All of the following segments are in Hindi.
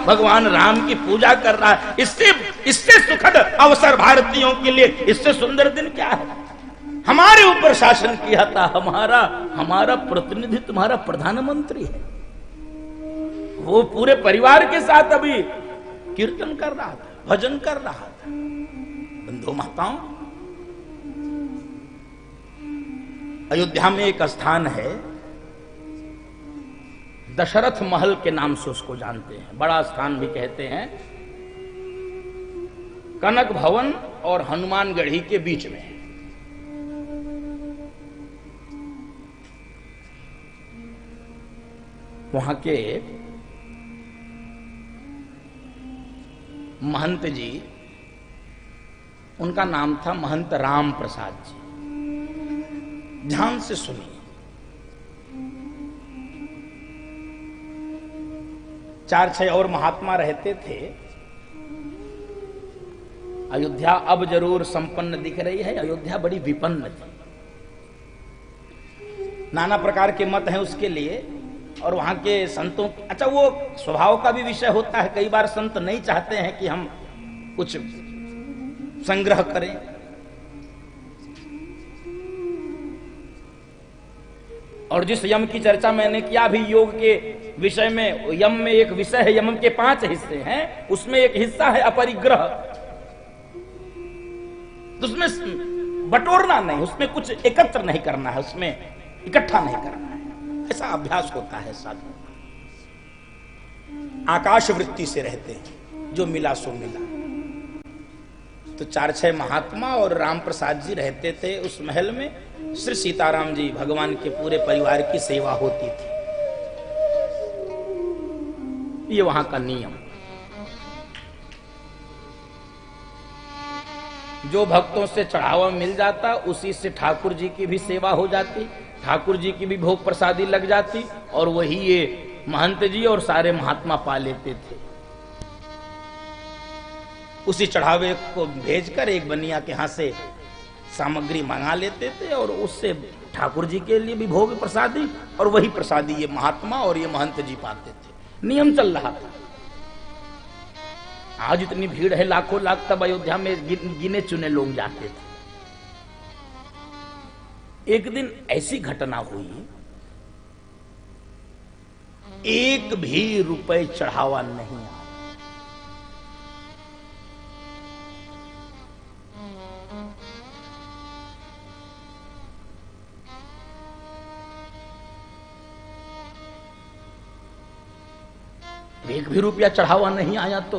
भगवान राम की पूजा कर रहा है। इससे सुखद अवसर भारतीयों के लिए, इससे सुंदर दिन क्या है। हमारे ऊपर शासन किया था, हमारा प्रतिनिधि तुम्हारा प्रधानमंत्री है। वो पूरे परिवार के साथ अभी कीर्तन कर रहा था, भजन कर रहा था। बंधु माताओं, अयोध्या में एक स्थान है, दशरथ महल के नाम से उसको जानते हैं, बड़ा स्थान भी कहते हैं। कनक भवन और हनुमानगढ़ी के बीच में है। वहां के महंत जी, उनका नाम था महंत राम प्रसाद जी। ध्यान से सुनिए। 4-6 और महात्मा रहते थे। अयोध्या अब जरूर संपन्न दिख रही है, अयोध्या बड़ी विपन्न थी। नाना प्रकार के मत हैं उसके लिए, और वहां के संतों, अच्छा वो स्वभाव का भी विषय होता है। कई बार संत नहीं चाहते हैं कि हम कुछ संग्रह करें। और जिस यम की चर्चा मैंने किया भी योग के विषय में, यम में एक विषय है, यम के 5 हिस्से हैं, उसमें एक हिस्सा है अपरिग्रह। तो उसमें बटोरना नहीं, उसमें कुछ एकत्र नहीं करना है, उसमें इकट्ठा नहीं करना है। ऐसा अभ्यास होता है साधु। आकाश वृत्ति से रहते हैं, जो मिला सो मिला। तो 4-6 महात्मा और राम प्रसाद जी रहते थे उस महल में। श्री सीताराम जी भगवान के पूरे परिवार की सेवा होती थी। ये वहां का नियम। जो भक्तों से चढ़ावा मिल जाता उसी से ठाकुर जी की भी सेवा हो जाती, ठाकुर जी की भी भोग प्रसादी लग जाती, और वही ये महंत जी और सारे महात्मा पा लेते थे। उसी चढ़ावे को भेजकर एक बनिया के हाथ से सामग्री मंगा लेते थे, और उससे ठाकुर जी के लिए भी भोग प्रसादी, और वही प्रसादी ये महात्मा और ये महंत जी पाते थे। नियम चल रहा था। आज इतनी भीड़ है, लाखों लाख, तब अयोध्या में गिने चुने लोग जाते थे। एक दिन ऐसी घटना हुई, एक भी रुपए चढ़ावा नहीं आया। एक भी रुपया चढ़ावा नहीं आया तो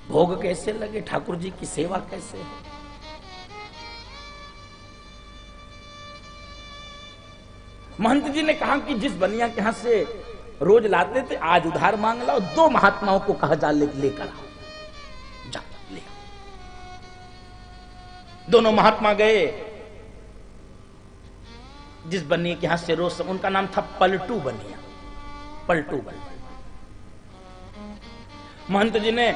भोग कैसे लगे, ठाकुर जी की सेवा कैसे हो। महंत जी ने कहा कि जिस बनिया के यहां से रोज लाते थे, आज उधार मांग लाओ। 2 महात्माओं को कहा जा लेकर आओ, जा ले। दोनों महात्मा गए जिस बनिया के यहां से रोज, उनका नाम था पलटू बनिया, पलटू बनिया। महंत जी ने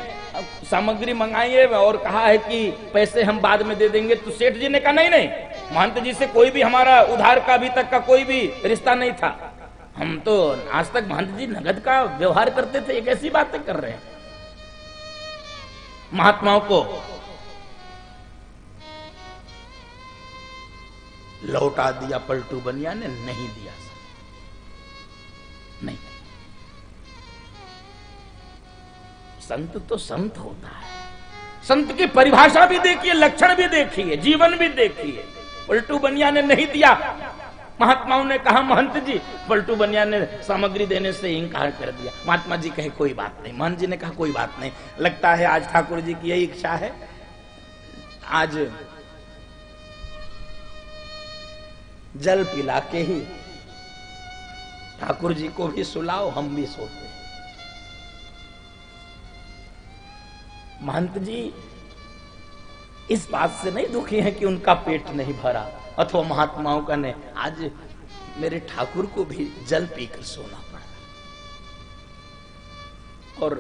सामग्री मंगाई है और कहा है कि पैसे हम बाद में दे देंगे। तो सेठ जी ने कहा नहीं नहीं, महंत जी से कोई भी हमारा उधार का अभी तक का कोई भी रिश्ता नहीं था। हम तो आज तक महंत जी नगद का व्यवहार करते थे, ये कैसी बातें कर रहे हैं। महात्माओं को लौटा दिया पलटू बनिया ने, नहीं दिया, नहीं। संत तो संत होता है। संत की परिभाषा भी देखिए, लक्षण भी देखिए, जीवन भी देखिए। पलटू बनिया ने नहीं दिया। महात्माओं ने कहा महंत जी, पलटू बनिया ने सामग्री देने से इनकार कर दिया। महात्मा जी कहे कोई बात नहीं। महंत जी ने कहा कोई बात नहीं, लगता है आज ठाकुर जी की यही इच्छा है, आज जल पिला के ही ठाकुर जी को भी सुलाओ, हम भी सोते हैं। महंत जी इस बात से नहीं दुखी हैं कि उनका पेट नहीं भरा, अथवा महात्माओं का ने आज मेरे ठाकुर को भी जल पीकर सोना पड़ा। और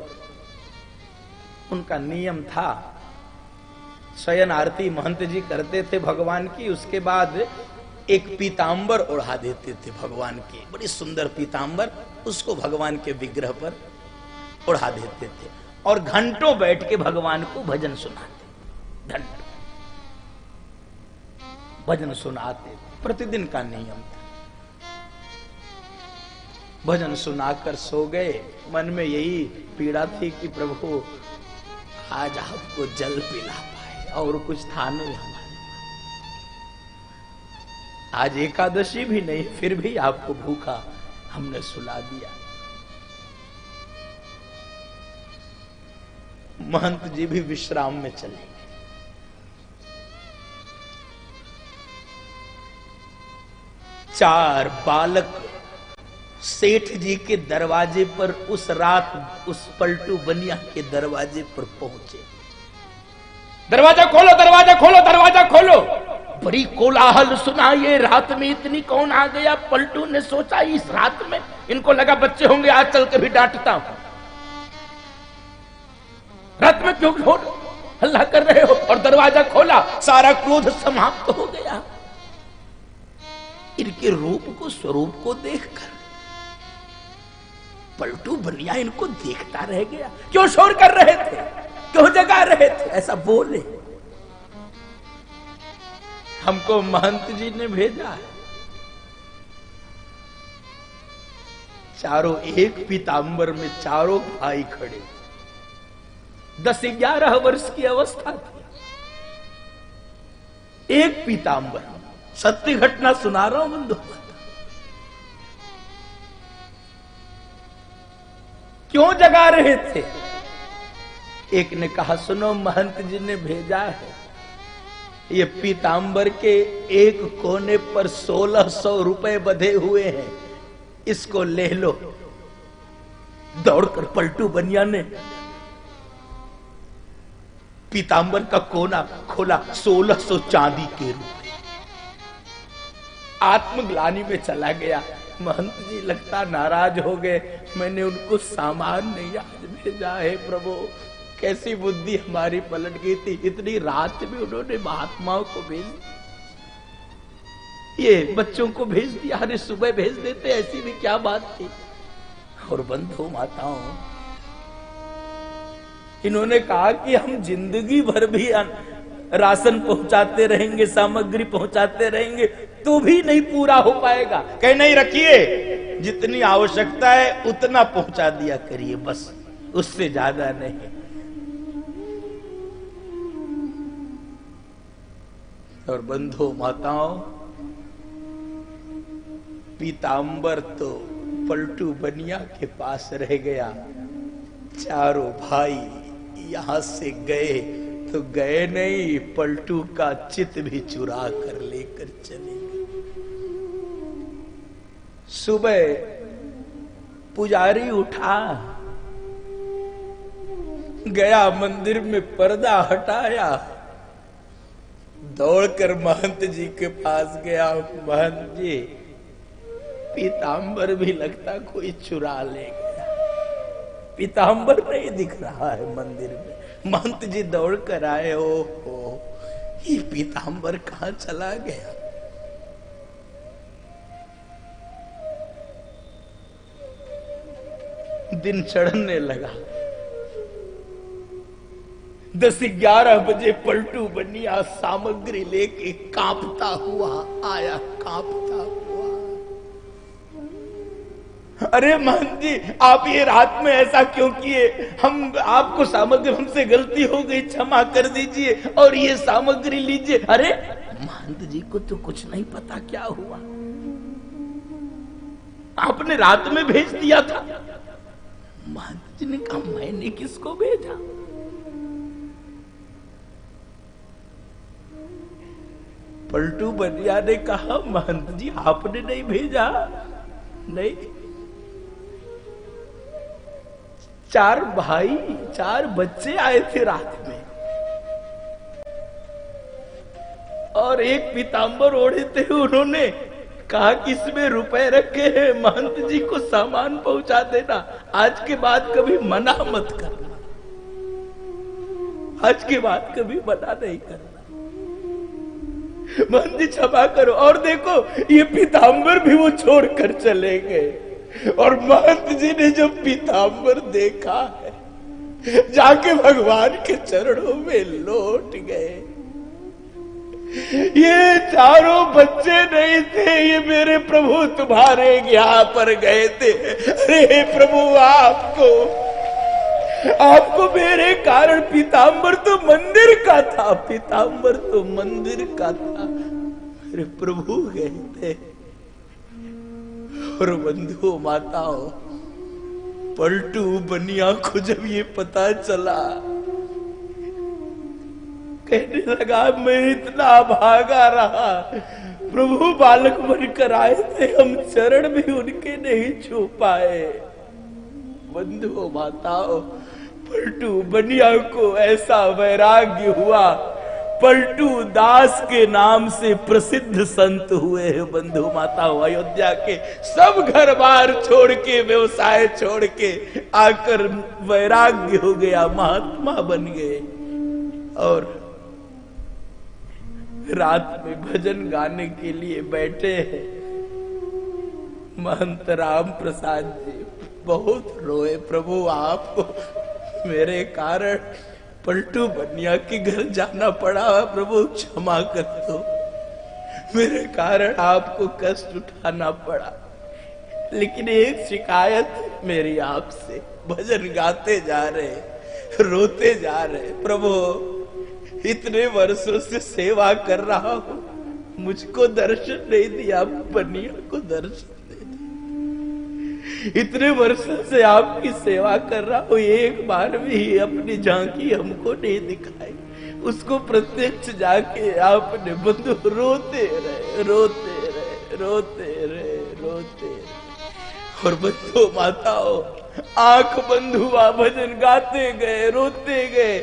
उनका नियम था, शयन आरती महंत जी करते थे भगवान की, उसके बाद एक पीतांबर ओढ़ा देते थे भगवान के, बड़ी सुंदर पीतांबर, उसको भगवान के विग्रह पर उड़ा देते थे और घंटों बैठ के भगवान को भजन सुनाते, घंटों भजन सुनाते, प्रतिदिन का नियम था। भजन सुनाकर सो गए, मन में यही पीड़ा थी कि प्रभु आज आपको जल पिला पाए, और कुछ था नहीं हमारे। आज एकादशी भी नहीं, फिर भी आपको भूखा हमने सुला दिया। महंत जी भी विश्राम में चले गए। चार बालक सेठ जी के दरवाजे पर उस रात उस पलटू बनिया के दरवाजे पर पहुंचे। दरवाजा खोलो, दरवाजा खोलो, दरवाजा खोलो। बड़ी कोलाहल सुना, ये रात में इतनी कौन आ गया। पलटू ने सोचा इस रात में, इनको लगा बच्चे होंगे, आज चल के भी डांटता हूं, रात में क्यों हल्ला कर रहे हो। और दरवाजा खोला, सारा क्रोध समाप्त हो गया। इनके रूप को, स्वरूप को देखकर पलटू बनिया इनको देखता रह गया। क्यों शोर कर रहे थे, क्यों जगा रहे थे, ऐसा बोले। हमको महंत जी ने भेजा है। चारों एक पीतांबर में चारों भाई खड़े, 10-11 वर्ष की अवस्था थी। एक पीतांबर, सत्य घटना सुना रहा हूं बंधु। क्यों जगा रहे थे। एक ने कहा सुनो, महंत जी ने भेजा है, ये पीतांबर के एक कोने पर 1600 रुपए बंधे हुए हैं, इसको ले लो। दौड़कर पलटू बनिया ने पीतांबर का कोना खोला, 1600 चांदी के रुपए। आत्मग्लानि में चला गया। महंत जी लगता नाराज हो गए, मैंने उनको सामान नहीं आज भेजा है प्रभु। कैसी बुद्धि हमारी पलट गई थी, इतनी रात में उन्होंने महात्माओं को भेज, ये बच्चों को भेज दिया। अरे सुबह भेज देते, ऐसी भी क्या बात थी। और बंधु माताओं, इन्होंने कहा कि हम जिंदगी भर भी राशन पहुंचाते रहेंगे, सामग्री पहुंचाते रहेंगे, तो भी नहीं पूरा हो पाएगा। कह नहीं, रखिए, जितनी आवश्यकता है उतना पहुंचा दिया करिए, बस उससे ज्यादा नहीं। और बंधु माताओं, पीतांबर तो पलटू बनिया के पास रह गया। चारों भाई यहां से गए तो गए नहीं, पलटू का चित भी चुरा कर लेकर चले गए। सुबह पुजारी उठा, गया मंदिर में पर्दा हटाया, दौड़कर महंत जी के पास गया। महंत जी, पीतांबर भी लगता कोई चुरा ले गया, पीतांबर नहीं दिख रहा है मंदिर में। महंत जी दौड़ कर आए, हो ये पीतांबर कहां चला गया। दिन चढ़ने लगा। 10-11 बजे पलटू बनिया सामग्री लेके कांपता हुआ आया, कांपता हुआ। अरे महंत जी, आप ये रात में ऐसा क्यों किए। हम आपको सामग्री, हमसे गलती हो गई, क्षमा कर दीजिए, और ये सामग्री लीजिए। अरे महंत जी को तो कुछ नहीं पता क्या हुआ, आपने रात में भेज दिया था। महंत जी ने कहा, मैंने किसको भेजा। पलटू बनिया ने कहा, महंत जी आपने नहीं भेजा। नहीं, 4 भाई 4 बच्चे आए थे रात में, और एक पीतांबर ओढ़े थे। उन्होंने कहा कि इसमें रुपए रखे हैं, महंत जी को सामान पहुंचा देना, आज के बाद कभी मना मत करना, आज के बाद कभी मना नहीं करना। महंत जी क्षमा करो। और देखो, ये पीतांबर भी वो छोड़कर चले गए। और महंत जी ने जब पीताम्बर देखा है, जाके भगवान के चरणों में लौट गए। ये चारों बच्चे नहीं थे, ये मेरे प्रभु तुम्हारे यहाँ पर गए थे। अरे प्रभु, आपको मेरे कारण पीताम्बर तो मंदिर का था, पीताम्बर तो मंदिर का था, मेरे प्रभु गए थे। और बंधुओं माताओं, पलटू बनिया को जब ये पता चला, कहने लगा मैं इतना भागा रहा, प्रभु बालक बनकर आए थे, हम चरण भी उनके नहीं छू पाए। बंधुओं माताओं, पलटू बनिया को ऐसा वैराग्य हुआ, पलटू दास के नाम से प्रसिद्ध संत हुए हैं। बंधु माताओं, अयोध्या के सब घर बार छोड़ के, व्यवसाय छोड़ के आकर वैराग्य हो गया, महात्मा बन गए। और रात में भजन गाने के लिए बैठे हैं। महंत राम प्रसाद जी बहुत रोए, प्रभु आपको मेरे कारण पलटू बनिया के घर जाना पड़ा, प्रभु क्षमा कर दो, मेरे कारण आपको कष्ट उठाना पड़ा। लेकिन एक शिकायत मेरी आपसे, भजन गाते जा रहे, रोते जा रहे, प्रभु इतने वर्षों से सेवा कर रहा हूं, मुझको दर्शन नहीं दिया, बनिया को दर्शन दे दिया। इतने वर्षों से आपकी सेवा कर रहा हूं, एक बार भी अपनी झांकी हमको नहीं दिखाई, उसको प्रत्यक्ष जाके आपने बंधु रोते रहे, रोते रहे, रोते रहे, रोते रहे। और बंधु माताओं, आंख बंद हुआ, भजन गाते गए, रोते गए,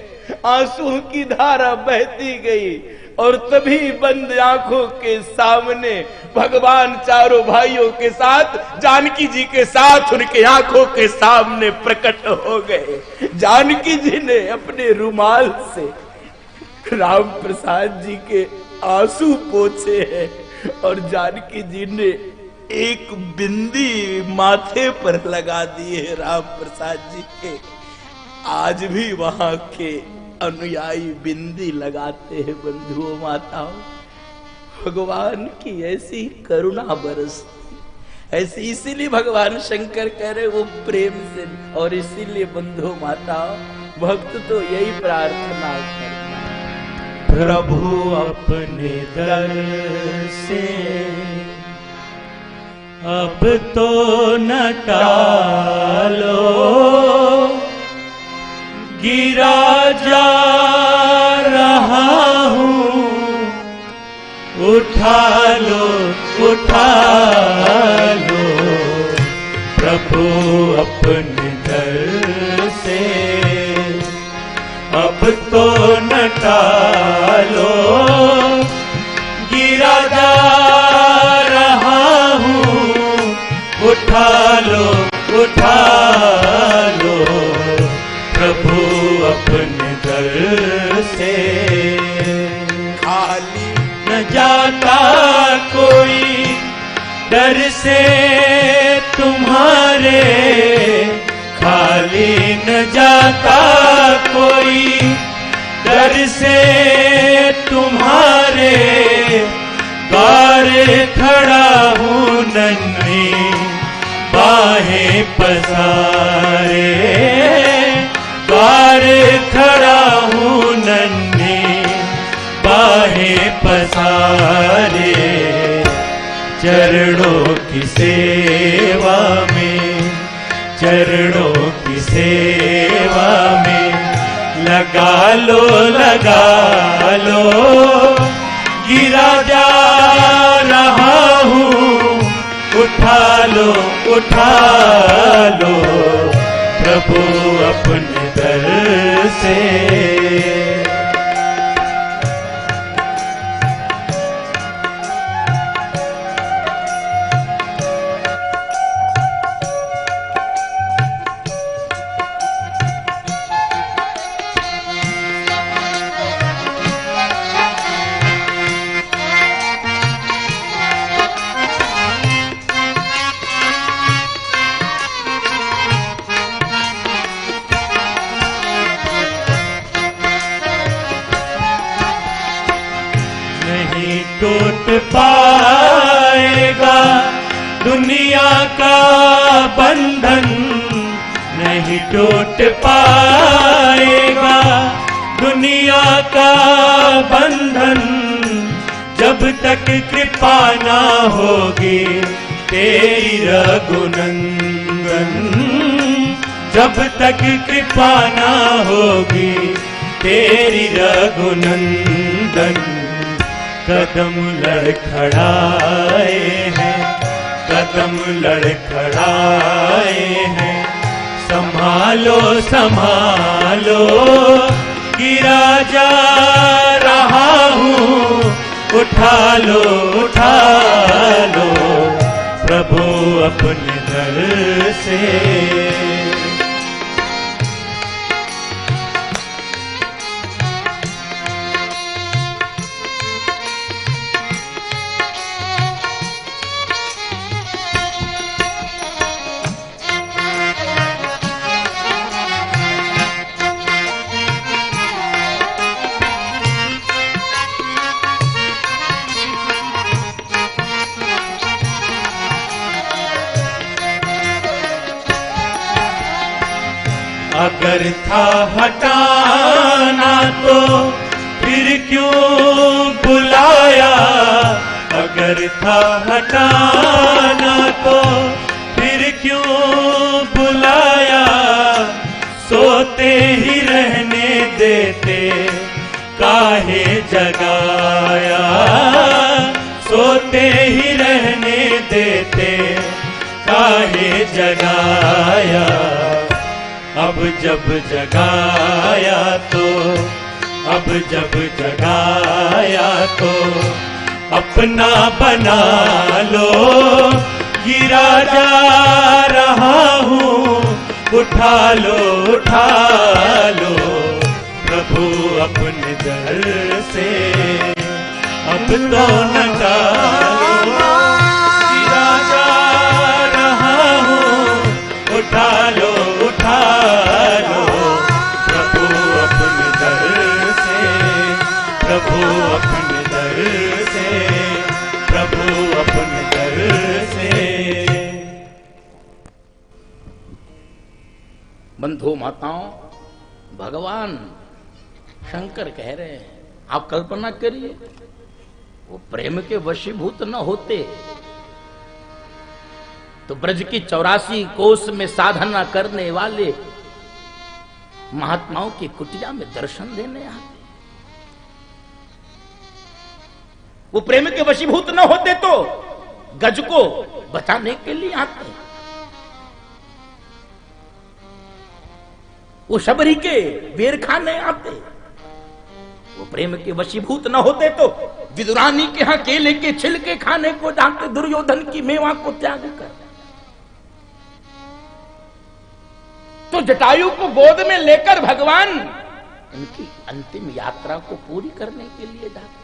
आंसुओं की धारा बहती गई। और तभी बंद आंखों के सामने भगवान चारों भाइयों के साथ, जानकी जी के साथ उनके आंखों के सामने प्रकट हो गए। जानकी जी ने अपने रुमाल से राम प्रसाद जी के आंसू पोंछे हैं और जानकी जी ने एक बिंदी माथे पर लगा दी है राम प्रसाद जी के। आज भी वहां के अनुयायी बिंदी लगाते हैं। बंधुओं माताओं, भगवान की ऐसी करुणा बरसती, ऐसी, इसीलिए भगवान शंकर कह रहे वो प्रेम से। और इसीलिए बंधुओं माताओं, भक्त तो यही प्रार्थना करता है, प्रभु अपने दर से अब तो न टालो, गिरा जा रहा हूँ, उठा लो, उठा लो, प्रभु अपने दर से अब तो न टालो, गिरा जा रहा हूँ, उठा लो, उठा लो, प्रभु अपने दर से खाली न जाता कोई डर से तुम्हारे, खाली न जाता कोई डर से तुम्हारे, द्वार खड़ा हूँ नन्ही बाहें पसारे, द्वार खड़ा हूँ नन्ही बाहें पसारे, चरणों की सेवा में, चरणों की सेवा में लगा लो, लगा लो, गिरा जा रहा हूँ, उठा लो, उठा लो, प्रभु अपने दर से। दुनिया का बंधन नहीं टूट पाएगा, दुनिया का बंधन जब तक कृपा ना होगी तेरी रघुनंदन, जब तक कृपा ना होगी तेरी रघुनंदन। कदम लड़खड़ाए हैं, कदम लड़खड़ाए हैं, संभालो संभालो गिरा जा रहा हूँ, उठा लो प्रभु अपने दर से। अगर था हटाना तो फिर क्यों बुलाया, अगर था हटाना तो फिर क्यों बुलाया, सोते ही रहने देते काहे जगाया, सोते ही रहने देते काहे जगाया। अब जब जगाया तो, अब जब जगाया तो अपना बना लो, गिरा जा रहा हूँ, उठा लो प्रभु अपने दर से। अब तो न टालो, गिरा जा रहा हूँ, उठा लो प्रभु अपने दर से, प्रभु अपने दर से, प्रभु अपने दर से। बंधु माताओं, भगवान शंकर कह रहे हैं, आप कल्पना करिए वो प्रेम के वशीभूत न होते तो ब्रज की 84 कोस में साधना करने वाले महात्माओं की कुटिया में दर्शन देने आते। वो प्रेम के वशीभूत न होते तो गज को बचाने के लिए आते। वो शबरी के बेर खाने आते। वो प्रेम के वशीभूत न होते तो विदुरानी के यहां केले के छिलके खाने को जाते, दुर्योधन की मेवा को त्याग कर। तो जटायु को गोद में लेकर भगवान उनकी अंतिम यात्रा को पूरी करने के लिए जाते।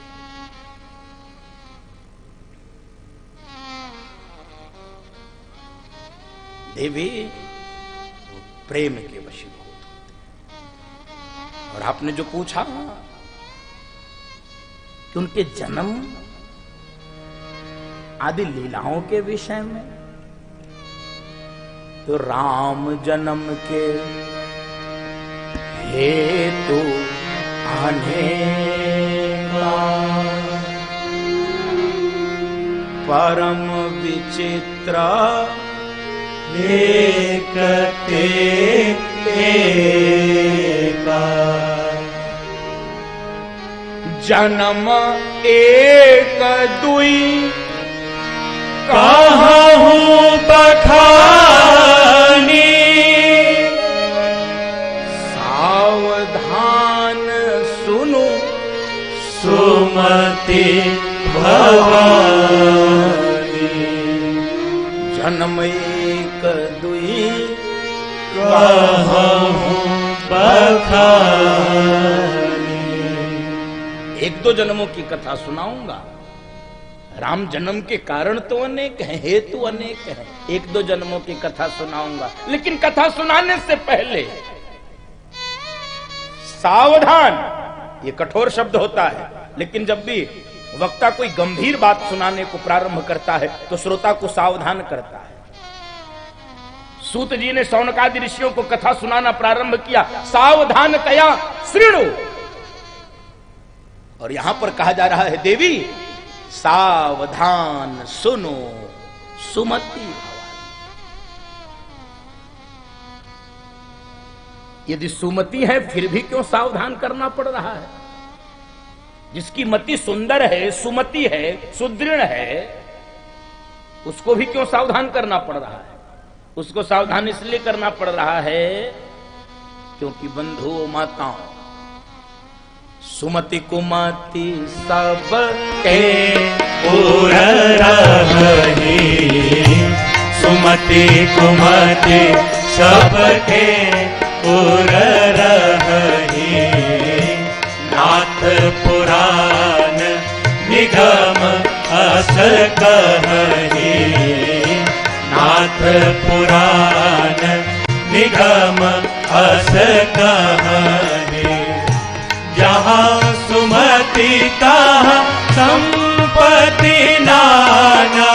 देवी प्रेम के वशीभूत होते। और आपने जो पूछा कि उनके जन्म आदि लीलाओं के विषय में, तो राम जन्म के हेतु आने का परम विचित्र देखते का, जन्म एक दुई कहाँ हूँ बखानी, सावधान सुनो सुमति भवानी। जन्म एक दुई कहाँ हूँ बखानी। एक दो जन्मों की कथा सुनाऊंगा। राम जन्म के कारण तो अनेक हैं, हेतु अनेक हैं। एक दो जन्मों की कथा सुनाऊंगा, लेकिन कथा सुनाने से पहले सावधान, ये कठोर शब्द होता है, लेकिन जब भी वक्ता कोई गंभीर बात सुनाने को प्रारंभ करता है तो श्रोता को सावधान करता है। सूत जी ने शौनकादि ऋषियों को कथा सुनाना प्रारंभ किया, सावधान तया श्रृणु। और यहां पर कहा जा रहा है देवी सावधान सुनो सुमति भवानी। यदि सुमति है फिर भी क्यों सावधान करना पड़ रहा है? जिसकी मति सुंदर है, सुमति है, सुदृढ़ है, उसको भी क्यों सावधान करना पड़ रहा है? उसको सावधान इसलिए करना पड़ रहा है क्योंकि बंधुओं माताओं, सुमति कुमति सब के पूर रही, सुमति कुमति सबके पूर रही। नाथ पुराण निगम अस कही, नाथ पुराण निगम अस कही। जहाँ सुमति तहाँ संपत्ति नाना,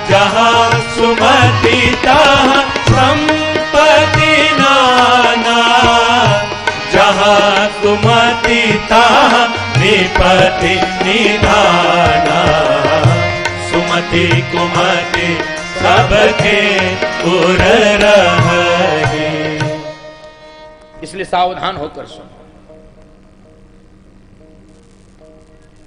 जहाँ सुमति तहाँ संपत्ति नाना। जहाँ सुमति तहाँ निपति निधाना। सुमति कुमति सबके पूर रही। इसलिए सावधान होकर सुनो।